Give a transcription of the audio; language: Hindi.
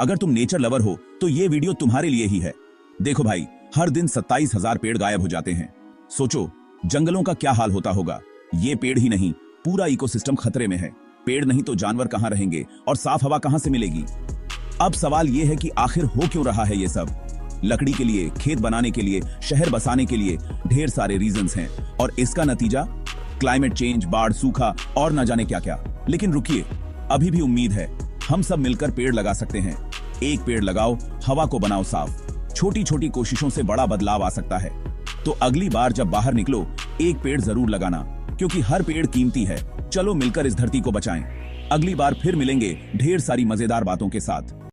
अगर तुम नेचर लवर हो तो ये वीडियो तुम्हारे लिए ही है। देखो भाई, हर दिन 27,000 पेड़ गायब हो जाते हैं। सोचो जंगलों का क्या हाल होता होगा। ये पेड़ ही नहीं, पूरा इकोसिस्टम खतरे में है। पेड़ नहीं तो जानवर कहां रहेंगे और साफ हवा कहां से मिलेगी। अब सवाल यह है कि आखिर हो क्यों रहा है ये सब। लकड़ी के लिए, खेत बनाने के लिए, शहर बसाने के लिए ढेर सारे रीजंस हैं, और इसका नतीजा क्लाइमेट चेंज, बाढ़, सूखा और न जाने क्या क्या। लेकिन रुकिए, अभी भी उम्मीद है। हम सब मिलकर पेड़ लगा सकते हैं। एक पेड़ लगाओ, हवा को बनाओ साफ। छोटी छोटी कोशिशों से बड़ा बदलाव आ सकता है। तो अगली बार जब बाहर निकलो, एक पेड़ जरूर लगाना, क्योंकि हर पेड़ कीमती है। चलो मिलकर इस धरती को बचाएं। अगली बार फिर मिलेंगे ढेर सारी मजेदार बातों के साथ।